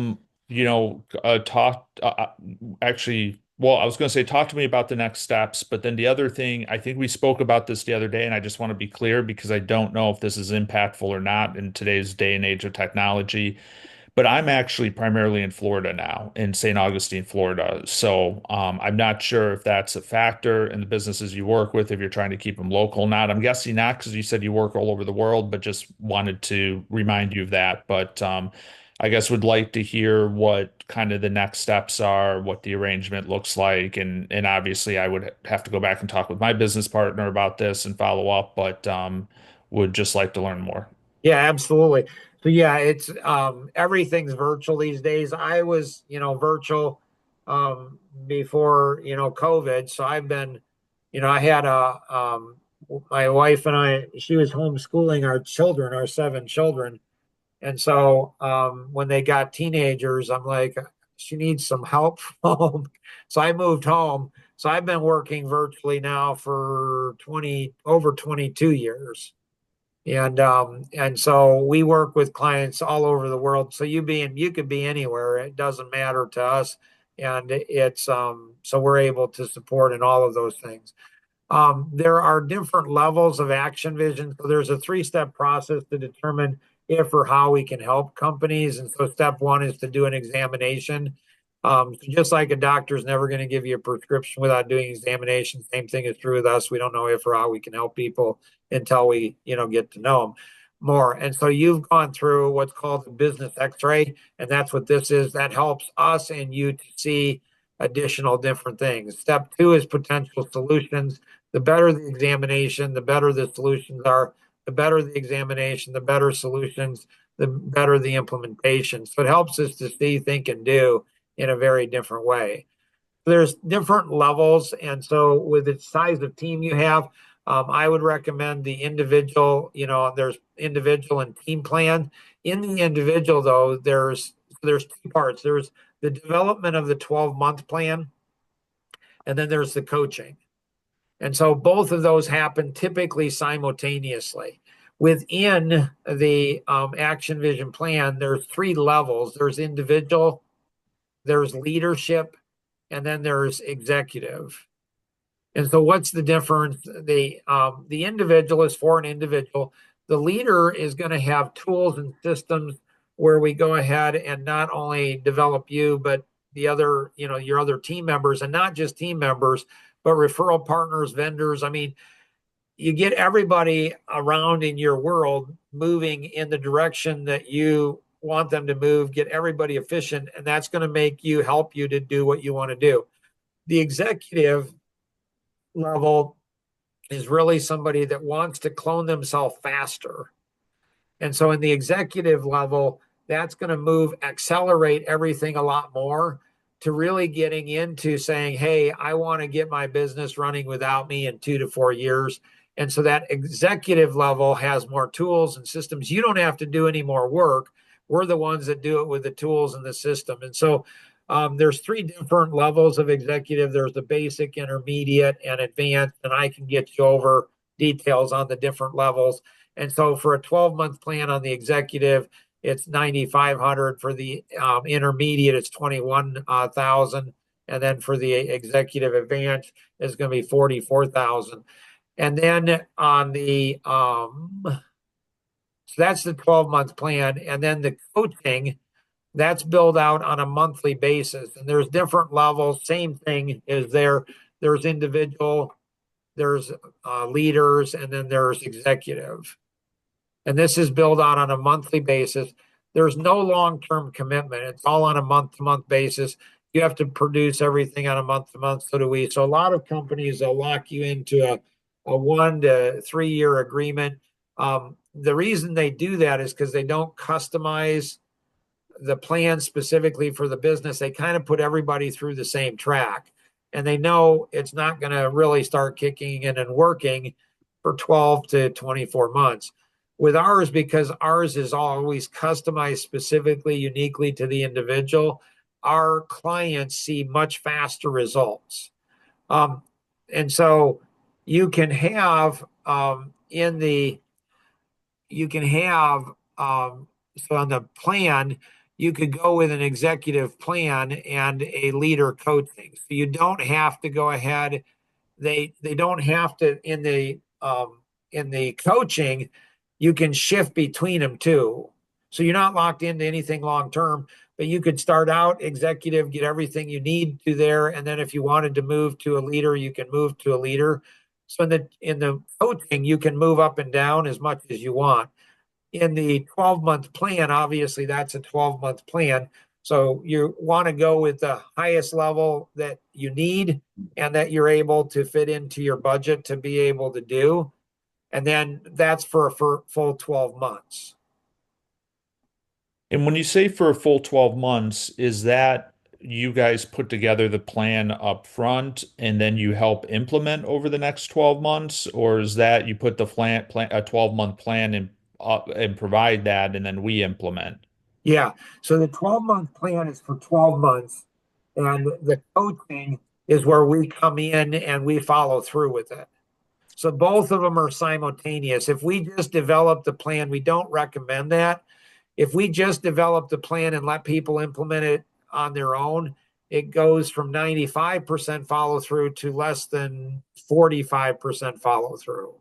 actually, well, I was going to say talk to me about the next steps, but then the other thing, I think we spoke about this the other day, and I just want to be clear because I don't know if this is impactful or not in today's day and age of technology. But I'm actually primarily in Florida now, in St. Augustine, Florida. So I'm not sure if that's a factor in the businesses you work with, if you're trying to keep them local or not. I'm guessing not because you said you work all over the world, but just wanted to remind you of that. But I guess would like to hear what kind of the next steps are, what the arrangement looks like, and obviously I would have to go back and talk with my business partner about this and follow up, but would just like to learn more. Yeah, absolutely. So yeah, it's everything's virtual these days. I was, virtual before, COVID. So I've been, I had my wife and I, she was homeschooling our children, our seven children. And so when they got teenagers, I'm like, she needs some help from home. So I moved home. So I've been working virtually now for over 22 years. And so we work with clients all over the world. So you could be anywhere. It doesn't matter to us. And it's so we're able to support in all of those things. There are different levels of Action Vision. So there's a three-step process to determine if or how we can help companies. And so step one is to do an examination. So just like a doctor is never going to give you a prescription without doing examination, same thing is true with us. We don't know if or how we can help people until we, get to know them. more. And so you've gone through what's called the business x-ray, and that's what this is. That helps us and you to see additional different things. Step two is potential solutions. The better the examination, the better the solutions are. The better the examination, the better solutions, the better the implementation. So it helps us to see, think, and do in a very different way. There's different levels, and so with the size of team you have, I would recommend the individual. There's individual and team plan. In the individual, though, there's two parts. There's the development of the 12-month plan, and then there's the coaching. And so both of those happen typically simultaneously. Within the Action Vision plan, there's three levels. There's individual, there's leadership, and then there's executive. And so what's the difference? The individual is for an individual. The leader is going to have tools and systems where we go ahead and not only develop you, but the other, your other team members, and not just team members, but referral partners, vendors. I mean, you get everybody around in your world moving in the direction that you want them to move, get everybody efficient, and that's going to help you to do what you want to do. The executive level is really somebody that wants to clone themselves faster. And so in the executive level, that's going to accelerate everything a lot more to really getting into saying, hey, I want to get my business running without me in 2 to 4 years. And so that executive level has more tools and systems. You don't have to do any more work. We're the ones that do it with the tools and the system. And so there's three different levels of executive. There's the basic, intermediate, and advanced. And I can get you over details on the different levels. And so for a 12-month plan on the executive, it's 9,500. For the intermediate, it's 21,000. And then for the executive advanced, it's going to be 44,000. And then on so that's the 12-month plan. And then the coaching, that's billed out on a monthly basis. And there's different levels. Same thing is there's individual, there's leaders, and then there's executive. And this is billed out on a monthly basis. There's no long-term commitment. It's all on a month-to-month basis. You have to produce everything on a month-to-month. So do we. So a lot of companies, they'll lock you into a 1 to 3 year agreement. The reason they do that is because they don't customize the plan specifically for the business. They kind of put everybody through the same track, and they know it's not going to really start kicking in and working for 12 to 24 months. With ours, because ours is always customized specifically, uniquely to the individual, our clients see much faster results. And so you can have so on the plan, you could go with an executive plan and a leader coaching. So you don't have to go ahead. They don't have to in the coaching. You can shift between them too. So you're not locked into anything long term, but you could start out executive, get everything you need to there, and then if you wanted to move to a leader, you can move to a leader. So in the coaching, you can move up and down as much as you want. In the 12-month plan, obviously that's a 12-month plan. So you want to go with the highest level that you need and that you're able to fit into your budget to be able to do. And then that's for a full 12 months. And when you say for a full 12 months, is that you guys put together the plan up front and then you help implement over the next 12 months? Or is that you put the plan a 12-month plan and provide that and then we implement? Yeah. So the 12-month plan is for 12 months. And the coaching is where we come in and we follow through with it. So both of them are simultaneous. If we just develop the plan, we don't recommend that. If we just develop the plan and let people implement it on their own, it goes from 95% follow through to less than 45% follow through.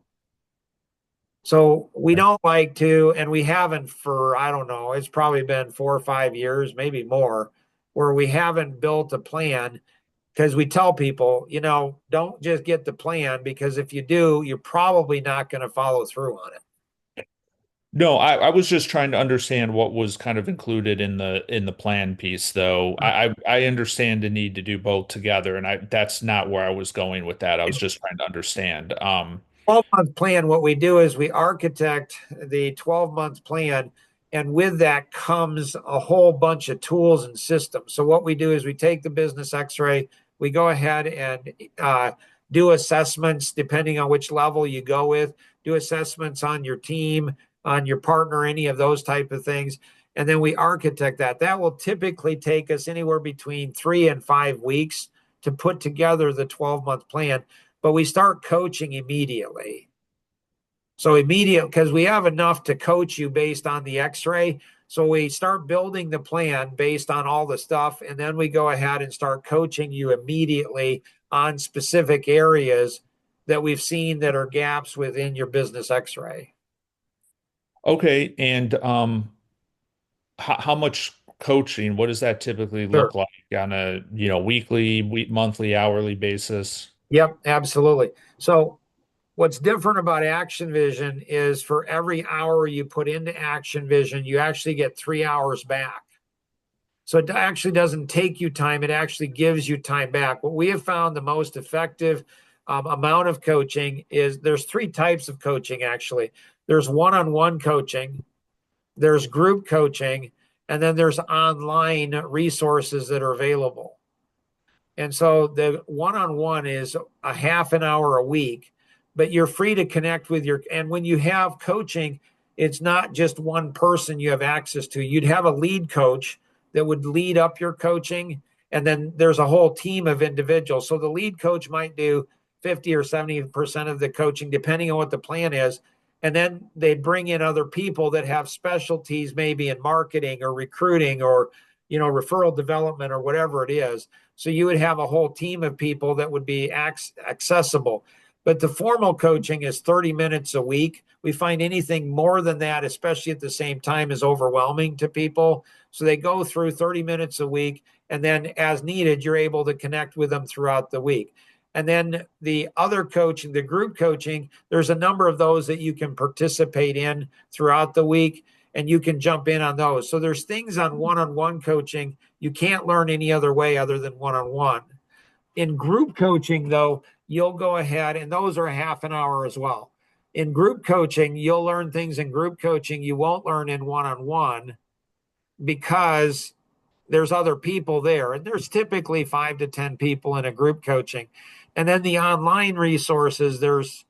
So we don't like to, and we haven't for, I don't know, it's probably been 4 or 5 years, maybe more, where we haven't built a plan because we tell people, don't just get the plan because if you do, you're probably not going to follow through on it. No, I was just trying to understand what was kind of included in the plan piece, though. I understand the need to do both together, and I that's not where I was going with that. I was just trying to understand. 12-month plan, what we do is we architect the 12-month plan, and with that comes a whole bunch of tools and systems. So what we do is we take the business x-ray, we go ahead and do assessments depending on which level you go with, do assessments on your team, on your partner, any of those type of things. And then we architect that. That will typically take us anywhere between 3 and 5 weeks to put together the 12-month plan, but we start coaching immediately. So immediate, because we have enough to coach you based on the x-ray. So we start building the plan based on all the stuff, and then we go ahead and start coaching you immediately on specific areas that we've seen that are gaps within your business x-ray. Okay, and how much coaching? What does that typically Sure. look like on a, weekly, monthly, hourly basis? Yep, absolutely. So what's different about Action Vision is for every hour you put into Action Vision, you actually get 3 hours back. So it actually doesn't take you time, it actually gives you time back. What we have found the most effective amount of coaching is there's three types of coaching actually. There's one-on-one coaching, there's group coaching, and then there's online resources that are available. And so the one-on-one is a half an hour a week, but you're free to connect with and when you have coaching, it's not just one person you have access to. You'd have a lead coach that would lead up your coaching, and then there's a whole team of individuals. So the lead coach might do 50 or 70% of the coaching, depending on what the plan is. And then they bring in other people that have specialties, maybe in marketing or recruiting or referral development or whatever it is. So you would have a whole team of people that would be accessible. But the formal coaching is 30 minutes a week. We find anything more than that, especially at the same time, is overwhelming to people. So they go through 30 minutes a week, and then as needed, you're able to connect with them throughout the week. And then the other coaching, the group coaching, there's a number of those that you can participate in throughout the week, and you can jump in on those. So there's things on one-on-one coaching you can't learn any other way other than one-on-one. In group coaching, though, you'll go ahead, and those are half an hour as well. In group coaching, you'll learn things in group coaching you won't learn in one-on-one because there's other people there. And there's typically 5 to 10 people in a group coaching. And then the online resources, there's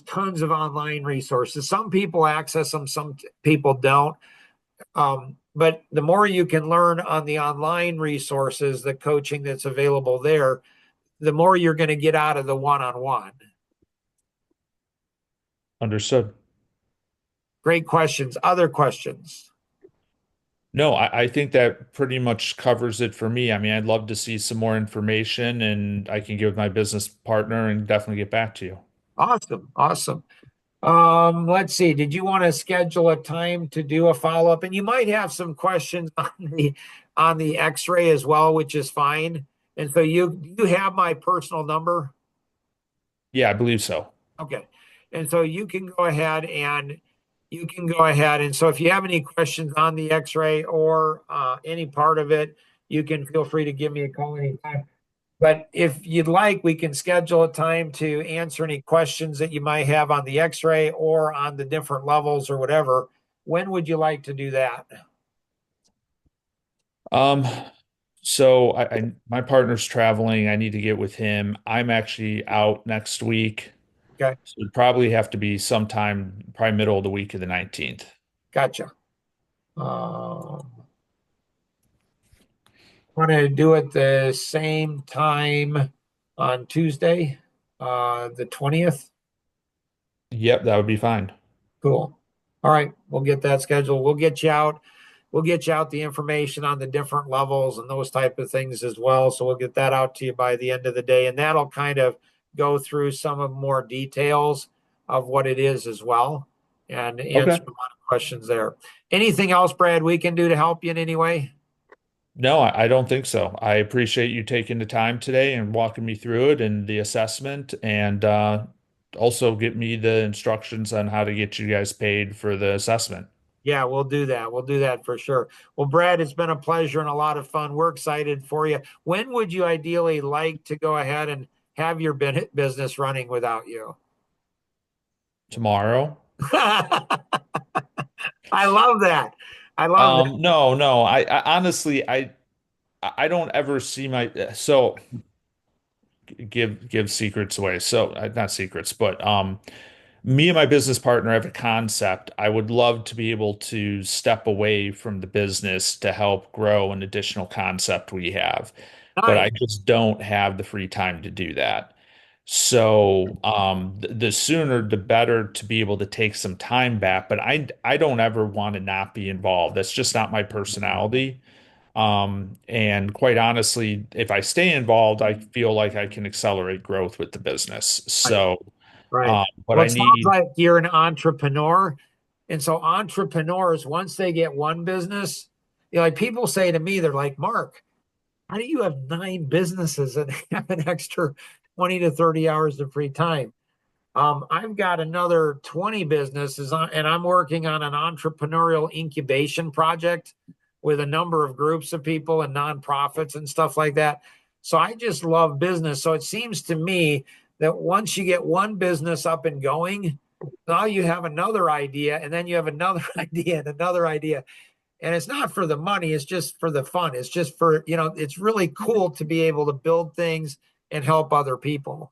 tons of online resources. Some people access them, some people don't. But the more you can learn on the online resources, the coaching that's available there, the more you're going to get out of the one-on-one. Understood. Great questions. Other questions? No, I think that pretty much covers it for me. I mean, I'd love to see some more information and I can give my business partner and definitely get back to you. Awesome. Awesome. Let's see. Did you want to schedule a time to do a follow-up? And you might have some questions on the x-ray as well, which is fine. And so you have my personal number. Yeah, I believe so. Okay. And so you can go ahead and so if you have any questions on the x-ray or any part of it, you can feel free to give me a call anytime. But if you'd like, we can schedule a time to answer any questions that you might have on the x-ray or on the different levels or whatever. When would you like to do that? Um, so my partner's traveling. I need to get with him. I'm actually out next week. Okay, So it'd probably have to be sometime, probably middle of the week of the 19th. gotcha. Um, Want to do it the same time on Tuesday, the 20th? Yep, that would be fine. Cool. All right, we'll get that scheduled. We'll get you out. We'll get you out the information on the different levels and those type of things as well. So we'll get that out to you by the end of the day, and that'll kind of go through some of more details of what it is as well, and answer Okay. a lot of questions there. Anything else, Brad, we can do to help you in any way? No, I don't think so. I appreciate you taking the time today and walking me through it and the assessment. And also get me the instructions on how to get you guys paid for the assessment. Yeah, we'll do that. We'll do that for sure. Well, Brad, it's been a pleasure and a lot of fun. We're excited for you. When would you ideally like to go ahead and have your business running without you? Tomorrow? I love that. I love that. No, no. I honestly, I don't ever see my so give secrets away. So not secrets, but me and my business partner have a concept. I would love to be able to step away from the business to help grow an additional concept we have, but I Nice. just don't have the free time to do that. So, the sooner the better to be able to take some time back, but I don't ever want to not be involved. That's just not my personality. And quite honestly, if I stay involved, I feel like I can accelerate growth with the business. Right. So, Right. but Well, I it sounds need, like you're an entrepreneur. And so entrepreneurs, once they get one business, like people say to me, they're like, Mark, how do you have nine businesses and have an extra 20 to 30 hours of free time? I've got another 20 businesses and I'm working on an entrepreneurial incubation project with a number of groups of people and nonprofits and stuff like that. So I just love business. So it seems to me that once you get one business up and going, now you have another idea, and then you have another idea and another idea. And it's not for the money, it's just for the fun. It's just for, it's really cool to be able to build things and help other people.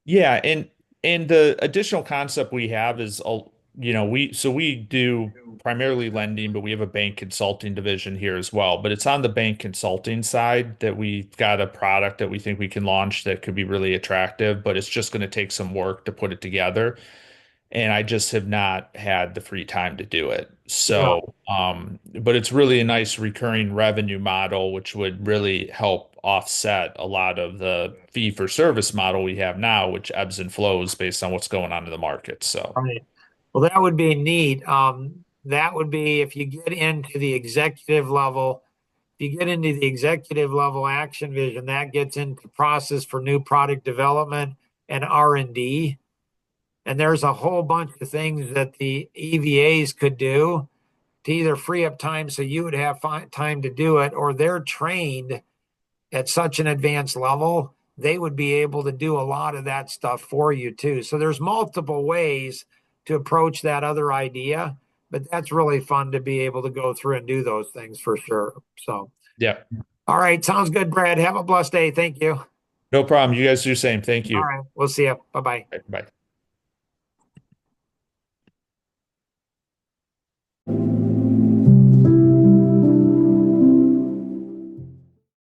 yeah, and the additional concept we have is, we do primarily lending, but we have a bank consulting division here as well. But it's on the bank consulting side that we've got a product that we think we can launch that could be really attractive, but it's just going to take some work to put it together. And I just have not had the free time to do it. Yeah. So, but it's really a nice recurring revenue model, which would really help offset a lot of the fee for service model we have now, which ebbs and flows based on what's going on in the market. So, Right. Well, that would be neat. That would be if you get into the executive level, if you get into the executive level action vision, that gets into process for new product development and R&D. And there's a whole bunch of things that the EVAs could do to either free up time so you would have time to do it, or they're trained at such an advanced level, they would be able to do a lot of that stuff for you too. So there's multiple ways to approach that other idea, but that's really fun to be able to go through and do those things for sure. So, yeah, all right, sounds good, Brad. Have a blessed day. Thank you. no problem. You guys do the same. Thank All you. right, we'll see you. Bye bye. Bye.